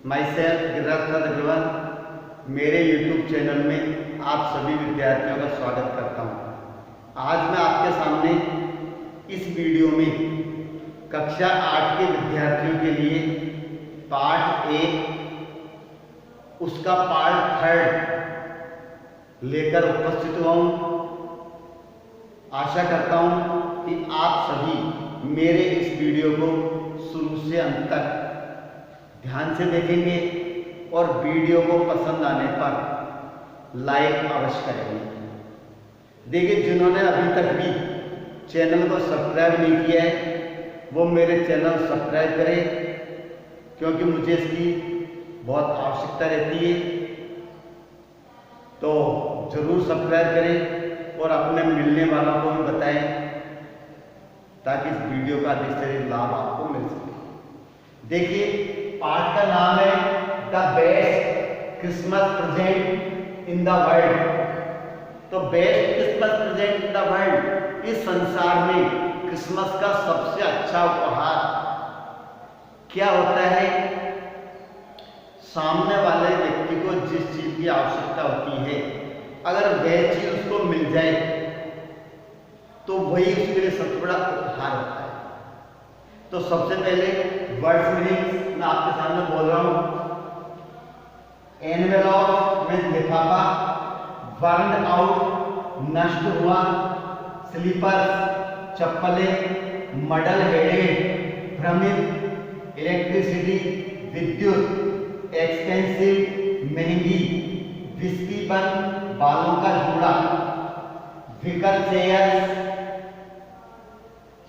My self Giriraj प्रसाद अग्रवाल, मेरे YouTube channel में आप सभी विद्यार्थियों का स्वागत करता हूं। आज मैं आपके सामने इस वीडियो में कक्षा 8 के विद्यार्थियों के लिए पाठ 1 उसका पार्ट 3 लेकर उपस्थित हुआ हूं। आशा करता हूं कि आप सभी मेरे इस वीडियो को शुरू से अंत तक ध्यान से देखेंगे और वीडियो को पसंद आने पर लाइक अवश्य करेंगे। देखिए, जिन्होंने अभी तक भी चैनल को सब्सक्राइब नहीं किया है वो मेरे चैनल सब्सक्राइब करें, क्योंकि मुझे इसकी बहुत आवश्यकता रहती है। तो ज़रूर सब्सक्राइब करें और अपने मिलने वालों को भी बताएं, ताकि इस वीडियो का अधिक से अधिक लाभ आपको मिल सके। देखिए, पाठ का नाम है the best Christmas present in the world. तो best Christmas present in the world, इस संसार में क्रिसमस का सबसे अच्छा उपहार क्या होता है? सामने वाले व्यक्ति को जिस चीज की आवश्यकता होती है, अगर वह चीज उसको मिल जाए तो वही उसके लिए सबसे बड़ा उपहार होता है। तो सबसे पहले वर्ड्स मीनिंग्स मैं आपके सामने बोल रहा हूं। एनवेलप में लिफाफा, बर्न आउट नष्ट हुआ, स्लीपर्स चप्पलें, मडल हेडेड भ्रमित, इलेक्ट्रिसिटी विद्युत, एक्सपेंसिव महंगी, विस्की बन बालों का जूड़ा, विकर चेयर्स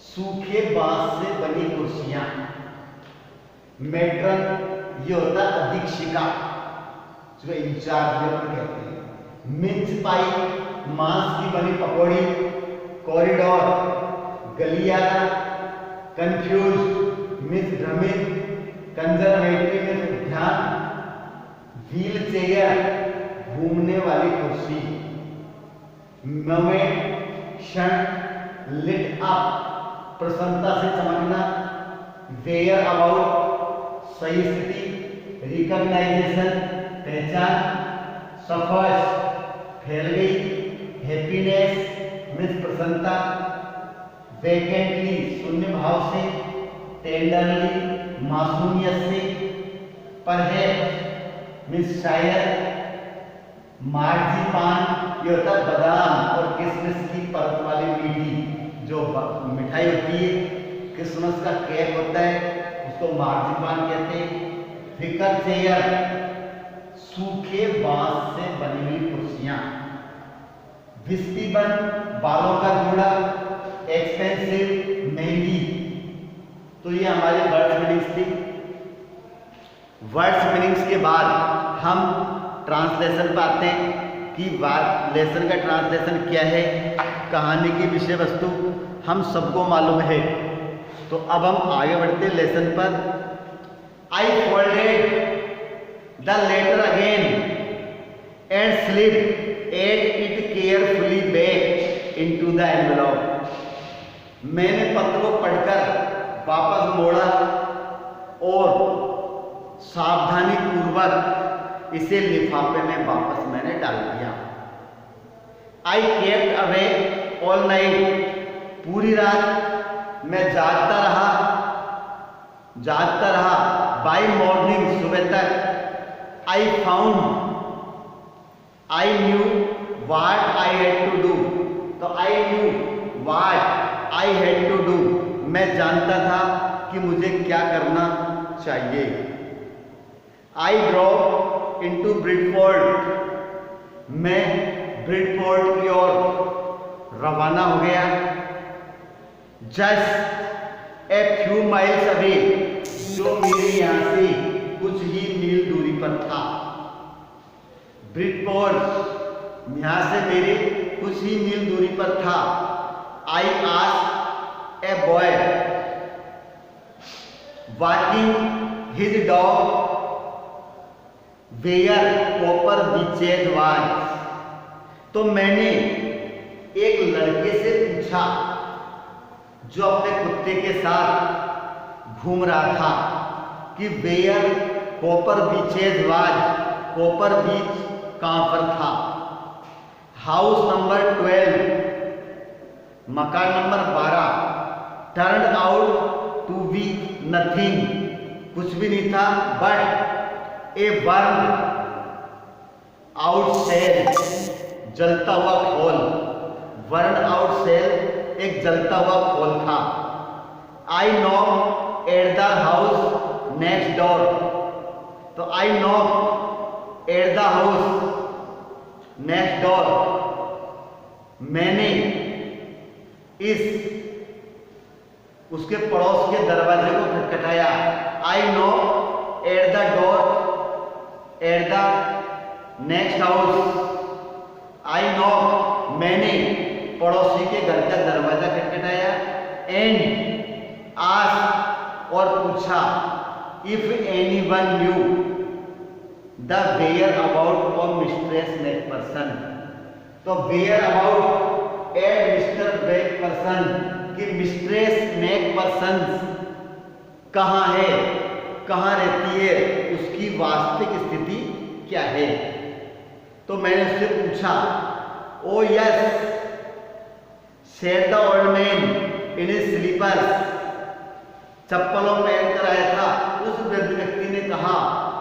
सूखे बांस से बनी कुर्सियां, मेट्रन ये होता है अधीक्षिका जो इंचार्ज कहते हैं, मिंच पाई मांस की बनी पकौड़ी, कॉरिडोर गलियारा, कंफ्यूज मिस भ्रमित, कंजर्वेटिव में ध्यान, व्हील चेयर घूमने वाली कुर्सी, मोमेंट क्षण, लिट अप प्रसन्नता से चमकना, वेयर अबाउट सही स्थिति, रिकॉग्नाइजेशन पहचान, सफर्स फैल गई, हैप्पीनेस मिस प्रसन्नता, वैकेंटली शून्य भाव से, टेंडरली मासूमियत से, परहैप्स मिस शायद, मार्जिपान ये होता है बादाम और किशमिश की परत वाली मीठी जो मिठाई होती है, क्रिसमस का केक होता है उसको मार्जिपान कहते हैं। विकर चेयर सूखे बांस से बनी हुई कुर्सियां, विस्की बन बालों का जूड़ा, एक्सपेंसिव महंगी। तो ये हमारे वर्ड्स मीनिंग्स थी। वर्ड्स मीनिंग्स के बाद हम ट्रांसलेशन पर आते हैं कि लेसन का ट्रांसलेशन क्या है। कहानी की विषय वस्तु हम सबको मालूम है। तो अब हम आगे बढ़ते लेसन पर। I folded the letter again and slipped it carefully back into the envelope. मैंने पत्र को पढ़कर वापस मोड़ा और सावधानी पूर्वक इसे लिफाफे में वापस मैंने डाल दिया। I kept away all night, पूरी रात मैं जागता रहा। बाय मॉर्निंग सुबह तक। I knew what I had to do. तो I knew what I had to do, मैं जानता था कि मुझे क्या करना चाहिए। आई ड्रॉप इनटू ब्रिडफोर्ड, मैं ब्रिडफोर्ड की ओर रवाना हो गया। Just a few miles away, जो मेरे यहाँ से कुछ ही मील दूरी पर था। ब्रिडफोर्ड यहाँ से मेरे कुछ ही मील दूरी पर था। I asked a boy walking his dog where Copper Beeches was. तो मैंने एक लड़के से पूछा जो अपने कुत्ते के साथ घूम रहा था कि where Copper Beeches was, Copper Beech कहां पर था। हाउस नंबर 12, मकान number 12, turn out to be nothing, कुछ भी नहीं था, but a burn out shell, जलता हुआ खोल, बर्न आउट सेल एक जलता हुआ खोल था। I knock at the house next door, तो I knock at the house next door, मैंने इस उसके पड़ोस के दरवाजे को खटखटाया। I knock at the door at the next house, I knock मैंने पड़ोसी के घर का दरवाजा खटखटाया। एंड आस्क और पूछा, if anyone knew the whereabouts of Mistress Macpherson, तो whereabouts at Mister Macpherson कि मिस्ट्रेस नेक पर्सन कहाँ है, कहाँ रहती है, उसकी वास्तविक स्थिति क्या है। तो मैंने उससे पूछा, oh yes said the old man in his slippers, चप्पलों पहन कर आया था उस वृद्ध व्यक्ति ने कहा,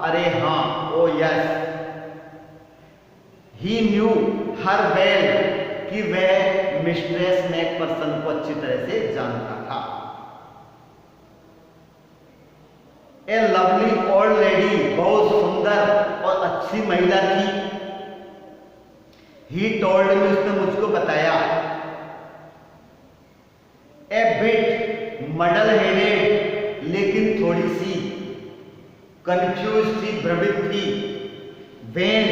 अरे हाँ, ओ यस। ही न्यू हर वेल कि वह मिस्ट्रेस नेक पर्सन को अच्छी तरह से जानता था। ए लवली ओल्ड लेडी, बहुत सुंदर और अच्छी महिला थी। ही टोल्ड मी, उसने मुझको बताया। ए बिट मडल हेडेड, लेकिन थोड़ी सी कंफ्यूज थी, भ्रमित थी। Vain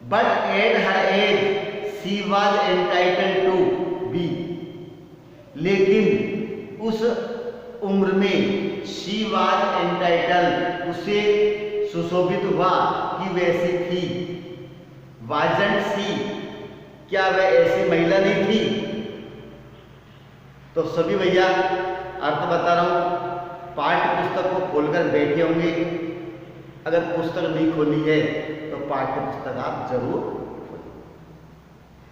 but at her age she was entitled to be, लेकिन उस उम्र में शी वाज एंटाइटल्ड, उसे सुशोभित हुआ कि वैसी थी। वाजंट सी, क्या वह ऐसी महिला नहीं थी। तो सभी भैया अर्थ बता रहा हूं, पाठ्य पुस्तक को खोलकर बैठे होंगे। अगर पुस्तक नहीं खोली है तो पाठ्य पुस्तक आप जरूर खोलें।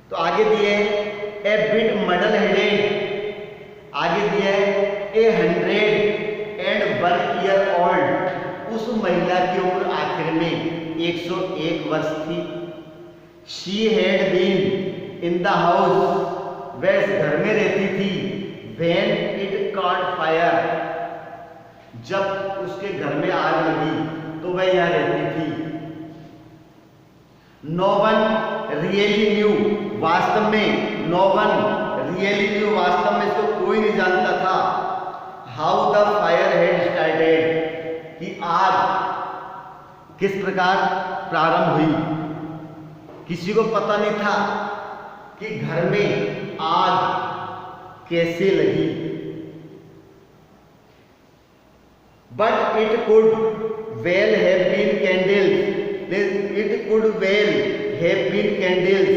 तो आगे दिए ए बिट मडल हेडेड, आगे दिया ए 101 ईयर ओल्ड, उस महिला की उम्र आखिर में 101 वर्ष थी। She had been in the house, वह इस घर में रहती थी। When it caught fire, जब उसके घर में आग लगी तो वह यहाँ रहती थी। No one really knew, वास्तव में no one really knew, वास्तव में इसको कोई नहीं जानता था। How the fire had started, कि आग किस प्रकार प्रारंभ हुई। किसी को पता नहीं था कि घर में आग कैसे लगी। But it could well have been candles, it could well have been candles,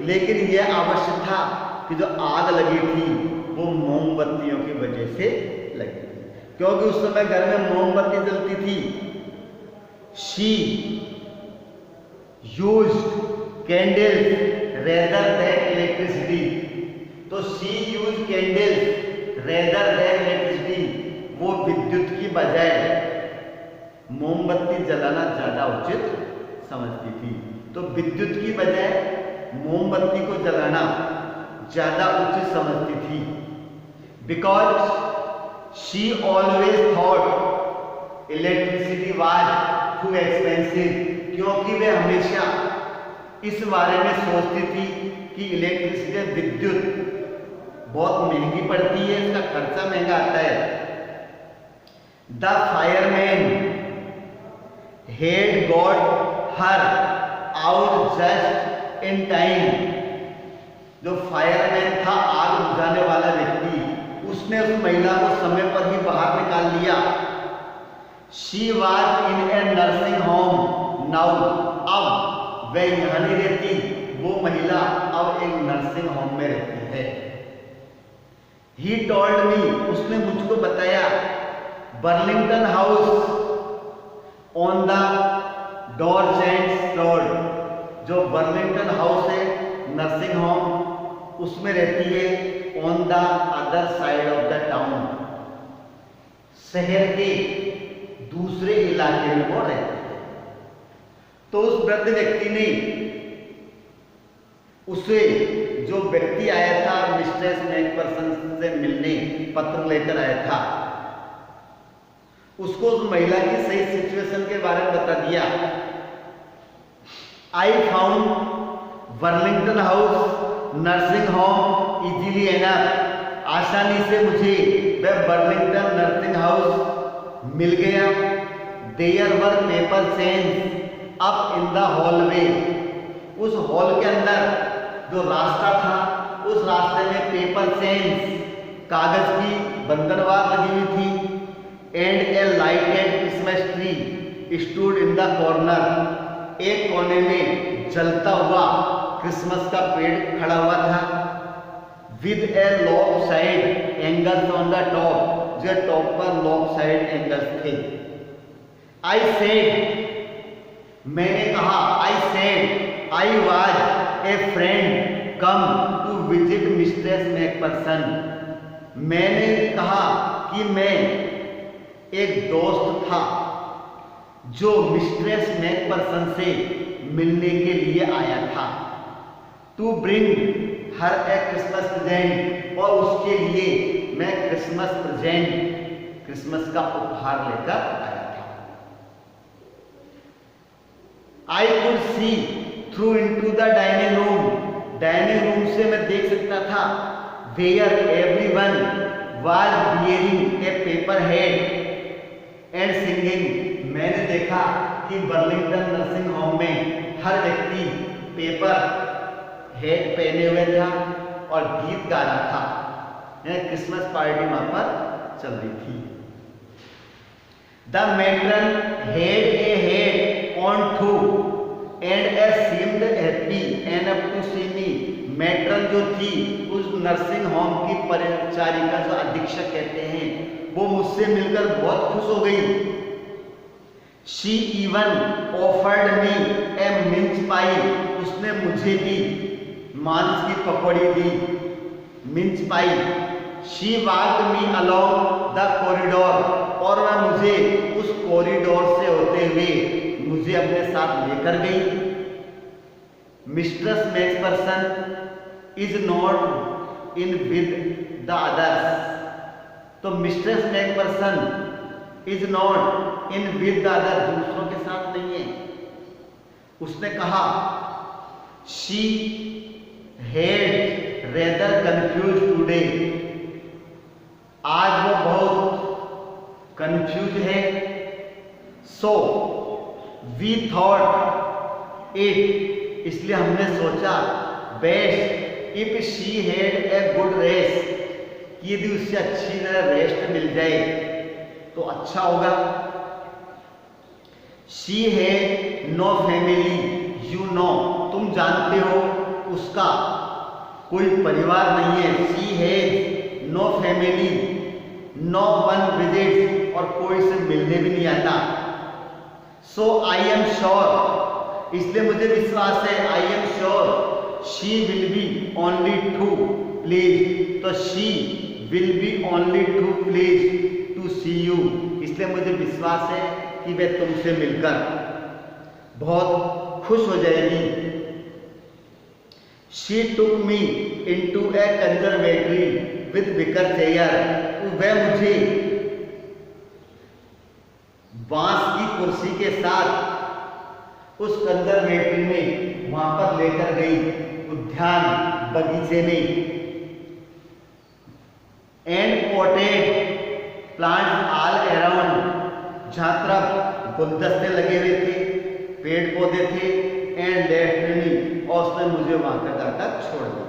लेकिन यह आवश्यक था कि जो आग लगी थी वो मोमबत्तियों की वजह से लगी, क्योंकि उस समय घर में मोमबत्ती जलती थी। She used candles rather than electricity, तो she use candles rather than electricity, वो विद्युत की बजाय मोमबत्ती जलाना ज्यादा उचित समझती थी। तो विद्युत की बजाय मोमबत्ती को जलाना ज्यादा उचित समझती थी। Because she always thought electricity was too expensive, क्योंकि वे हमेशा इस बारे में सोचती थी कि इलेक्ट्रिसिटी विद्युत बहुत महंगी पड़ती है, इसका खर्चा महंगा आता है। The fireman head got her out just in time, जो फायरमैन था आग बुझाने वाला व्यक्ति, उसने उस महिला को समय पर ही बाहर निकाल लिया। She was in A nursing home now, अब वह यहाँ नहीं रहती, वो महिला अब एक नर्सिंग होम में रहती है। ही टोल्ड मी, उसने मुझको बताया Burlington House on the Dorchester Road. जो बर्लिंगटन हाउस है नर्सिंग होम, उसमें रहती है on the other side of the town, शहर के दूसरे इलाके में वो रहते हैं। तो उस वृद्ध व्यक्ति ने उसे, जो व्यक्ति आया था मिस्ट्रेस मैकपर्सन से मिलने, पत्र लेकर आया था, उसको उस महिला की सही सिचुएशन के बारे में बता दिया। I found Burlington House nursing home easily enough. आसानी से मुझे वह बर्लिंगटन नर्सिंग हाउस मिल गया। There were paper chains up in the hallway. उस हॉल के अंदर जो रास्ता था, उस रास्ते में पेपर चेंज, कागज की बंधनवार लगी हुई थी। And A lighted Christmas tree stood in the corner. एक कोने में जलता हुआ क्रिसमस का पेड़ खड़ा हुआ था। With a lopsided angles on the top. जो टॉप पर लॉप साइड एंगल्स थे। आई सेड, मैंने कहा, I said I was a friend come to visit Mistress Macpherson. मैंने कहा कि मैं एक दोस्त था जो मिस्ट्रेस मैकपर्सन से मिलने के लिए आया था। To bring her a Christmas present, और उसके लिए मैं क्रिसमस प्रेजेंट, क्रिसमस का उपहार लेकर आया था। I could see through into the dining room. Dining room से मैं देख सकता था। Where everyone was wearing a paper hat and singing. मैंने देखा कि बर्लिंगटन नर्सिंग होम में हर व्यक्ति पेपर हेड पहने हुए था और गीत गा रहा था। क्रिसमस पार्टी वहां पर चल रही थी। The matron had a hat on too and a seemed happy enough to see me. Matron जो थी उस नर्सिंग होम की परिचारिका, जो अधीक्षक कहते हैं, वो मुझसे मिलकर बहुत खुश हो गई। She even offered me a mince pie. उसने मुझे भी मांस की पकौड़ी दी, mince pie. She walked me along the corridor, और वह मुझे उस कॉरिडोर से होते हुए मुझे अपने साथ लेकर गई। Mistress Macpherson is not in with the others. तो Mistress Macpherson is not in with the other, दूसरों के साथ नहीं है। उसने कहा she had rather confuse today. आज वो बहुत कंफ्यूज है। सो वी थॉट इट, इसलिए हमने सोचा, best if she had a good rest, यदि उससे अच्छी तरह रेस्ट मिल जाए तो अच्छा होगा। She has no family, you know, तुम जानते हो उसका कोई परिवार नहीं है। She has no family, no one visits, और कोई से मिलने भी नहीं आता। सो आई एम श्योर, इसलिए मुझे विश्वास है, I am sure she will be only too please. तो she will be only too please to see you, इसलिए मुझे विश्वास है कि वह तुमसे मिलकर बहुत खुश हो जाएगी। She took me into a conservatory with wicker chair. वह मुझे बांस की कुर्सी के साथ उस कंजर्वेटरी में वहां पर लेकर गई, उद्यान बगीचे में। And potted plants all around, जहां तरफ गुलदस्ते लगे हुए थे, पेड़ पौधे थे। एंड लेफ्ट मी, और उसने मुझे वहां पर जाकर छोड़ दिया।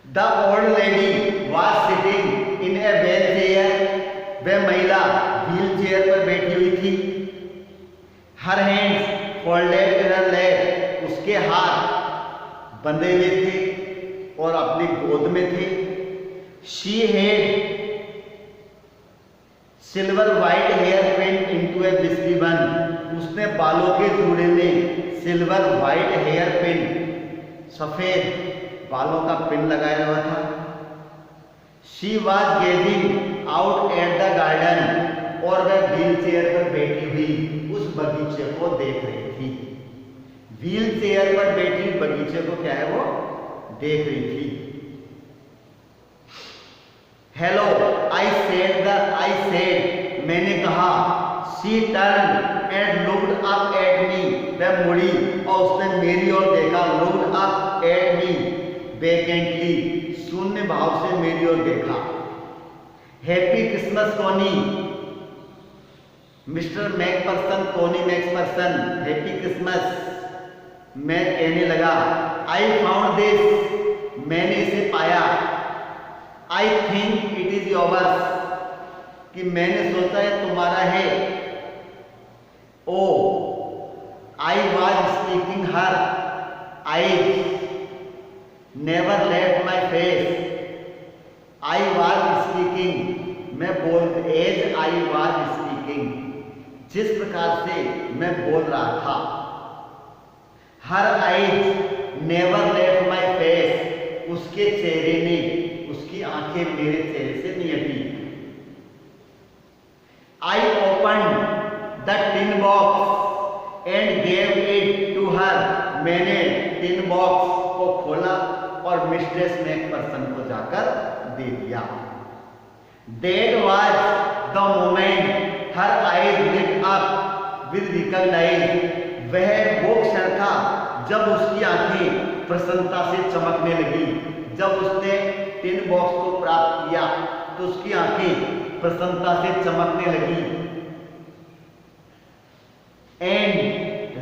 The old lady was sitting in a wheel chair. वह महिला व्हील चेयर पर बैठी हुई थी। हर हैंड्स फोल्डेड इन हर लैप, उसके हाथ बंधे हुए थे और अपनी गोद में थे। She had silver white hair pin into a biscuit bun, उसने बालों के जूड़े में सिल्वर वाइट हेयर पिन, सफेद बालों का पिन लगाया हुआ था। She was gazing out at the garden, और वह व्हील चेयर पर बैठी हुई उस बगीचे को देख रही थी। व्हील चेयर पर बैठी बगीचे को क्या है वो देख रही थी। हेलो आई सेड, मैंने कहा। She turn and looked up at me, वह मुड़ी और उसने मेरी ओर देखा। लुक्ड अप एट मी वेकेंटली, शून्य भाव से मेरी ओर देखा। हैप्पी क्रिसमस कोनी, मिस्टर मैकपर्सन, कोनी मैक्सपर्सन, हैप्पी क्रिसमस। मैं कहने लगा आई फाउंड दिस, मैंने इसे पाया। I think it is yours, कि मैंने सोचा है तुम्हारा है। Oh I was speaking her eyes never left my face. I was speaking, मैं बोल एज आई वॉज स्पीकिंग, जिस प्रकार से मैं बोल रहा था। हर eyes never left my face, उसके चेहरे ने, उसकी आंखें मेरे चेहरे से नहीं हटी। I opened the tin box and gave it to her, मैंने टिन बॉक्स को खोला और मिस्ट्रेस मैकपर्सन को जाकर दे दिया। That was the moment her eyes lit up with recognize, वह वो क्षण था जब उसकी आंखें प्रसन्नता से चमकने लगी। जब उसने टिन बॉक्स को प्राप्त किया तो उसकी आंखें प्रसन्नता से चमकने लगी। एंड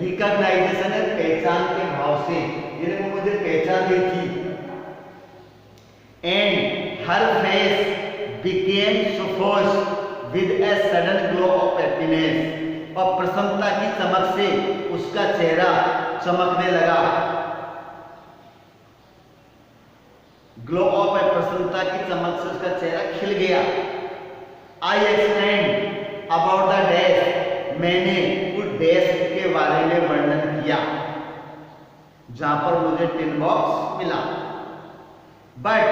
रिकॉग्नाइजेशन है पहचान के भाव से, यानी वो मुझे पहचान ली थी। And her face became suffused with a sudden glow of happiness, और प्रसन्नता की चमक से उसका चेहरा चमकने लगा। ग्लो ऑफ, प्रसन्नता की चमक से उसका चेहरा खिल गया। आई एक्सप्लेन्ड अबाउट द डेस्क, मैंने उस डेस्क के बारे में वर्णन किया जहां पर मुझे टिन बॉक्स मिला। But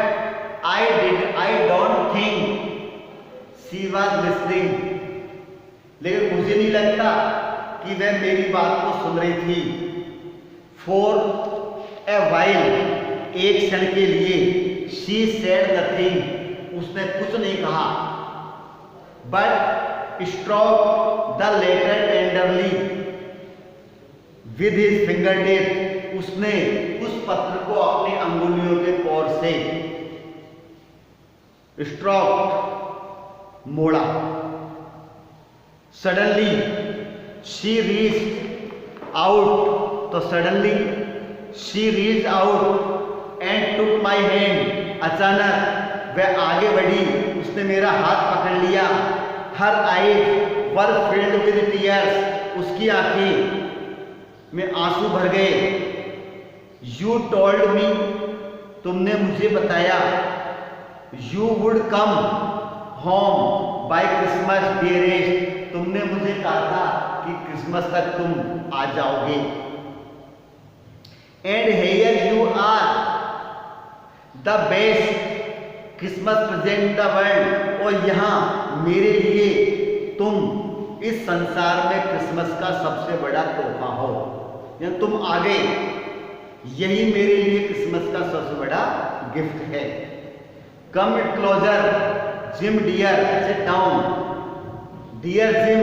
I don't think she was listening, लेकिन मुझे नहीं लगता कि वह मेरी बात को सुन रही थी। For a while, एक क्षण के लिए, she said nothing, उसने कुछ नहीं कहा। But stroked the letter tenderly with his fingertips, उसने उस पत्र को अपने अंगुलियों के कोर से स्ट्रोक मोड़ा। सडनली शी रीच्ड आउट, तो suddenly she reached out and took my hand, अचानक वह आगे बढ़ी, उसने मेरा हाथ पकड़ लिया। Her eyes were filled with tears, उसकी आंखें में आंसू भर गए। यू टोल्ड मी, तुमने मुझे बताया। You would come home by Christmas dearest, तुमने मुझे कहा था कि क्रिसमस तक तुम आ जाओगे। And here you are, the best Christmas present in the world, और यहाँ मेरे लिए तुम इस संसार में क्रिसमस का सबसे बड़ा तोहफा हो। यानी तुम आ गए, यही मेरे लिए क्रिसमस का सबसे बड़ा गिफ्ट है। Come closer, Jim dear, sit down. Dear Jim,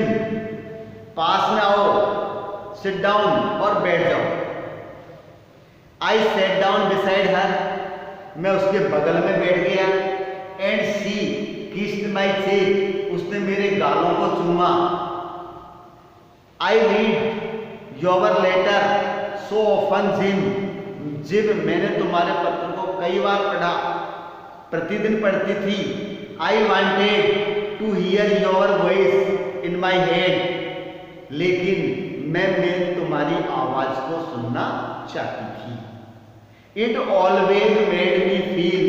पास में आओ, sit down, और बैठ जाओ। I sat down beside her, मैं उसके बगल में बैठ गया। And she kissed my cheek, उसने मेरे गालों को चूमा। I read your letter so often, Jim, gym, मैंने तुम्हारे पत्र को कई बार पढ़ा, प्रतिदिन पढ़ती थी। I wanted to hear your voice in my head, लेकिन मैं तुम्हारी आवाज को सुनना चाहती थी। It always made me feel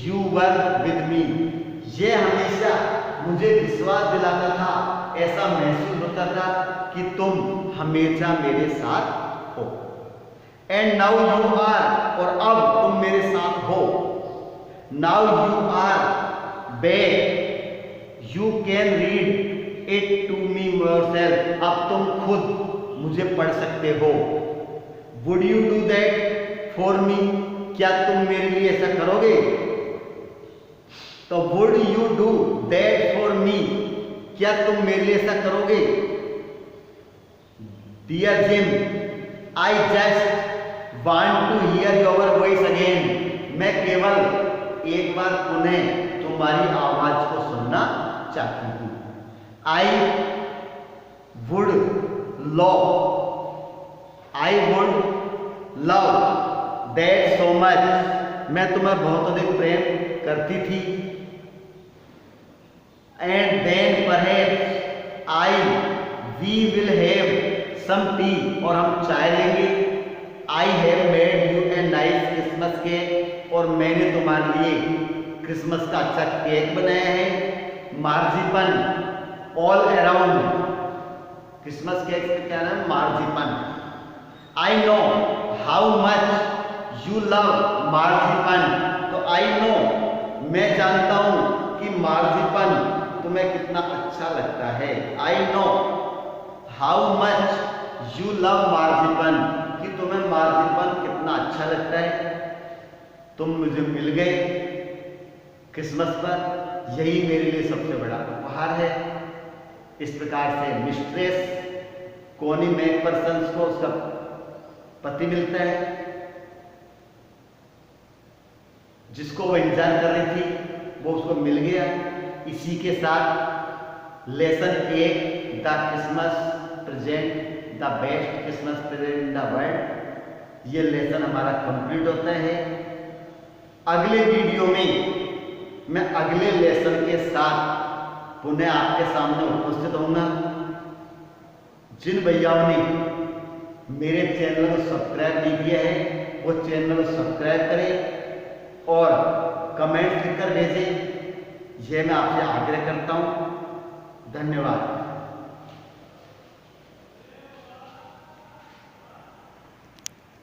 you were with me, ये हमेशा मुझे विश्वास दिलाता था कि तुम हमेशा मेरे साथ हो। एंड नाउ यू आर, और अब तुम मेरे साथ हो। Now you are back, you can read it to me yourself, अब तुम खुद मुझे पढ़ सकते हो। Would you do that for me, क्या तुम मेरे लिए ऐसा करोगे? तो would you do that for me, क्या तुम मेरे लिए ऐसा करोगे? Dear Jim, I just want to hear your voice again, मैं केवल एक बार पुनः तुम्हारी आवाज को सुनना चाहती हूं। I would love that so much, मैं तुम्हें बहुत अधिक प्रेम करती थी। And then perhaps we will have some tea, और हम चाय लेंगे। I have made you a nice Christmas cake, और मैंने तुम्हारे लिए क्रिसमस का अच्छा केक बनाया है। Marzipan all around, Christmas cake का क्या नाम? Marzipan. I know how much you love marzipan, तो आई नो, मैं जानता हूं कि मार्जिपन तुम्हें कितना अच्छा लगता है। I know how much you love marzipan, कि तुम्हें मार्जिपन कितना अच्छा लगता है। तुम मुझे मिल गए क्रिसमस पर, यही मेरे लिए सबसे बड़ा उपहार है। इस प्रकार से मिस्ट्रेस कोनी मैकफर्सन को उसका पति मिलता है, जिसको वो इंतजार कर रही थी, वो उसको मिल गया। इसी के साथ lesson 1, the Christmas present, the best Christmas present in the world, ये लेसन हमारा कंप्लीट होता है। अगले वीडियो में मैं अगले लेसन के साथ पुनः आपके सामने उपस्थित होऊंगा। जिन भैयाओं ने मेरे चैनल को सब्सक्राइब नहीं किया है, वो चैनल को सब्सक्राइब करें और कमेंट लिखकर भेजें, यह मैं आपसे आग्रह करता हूं। धन्यवाद।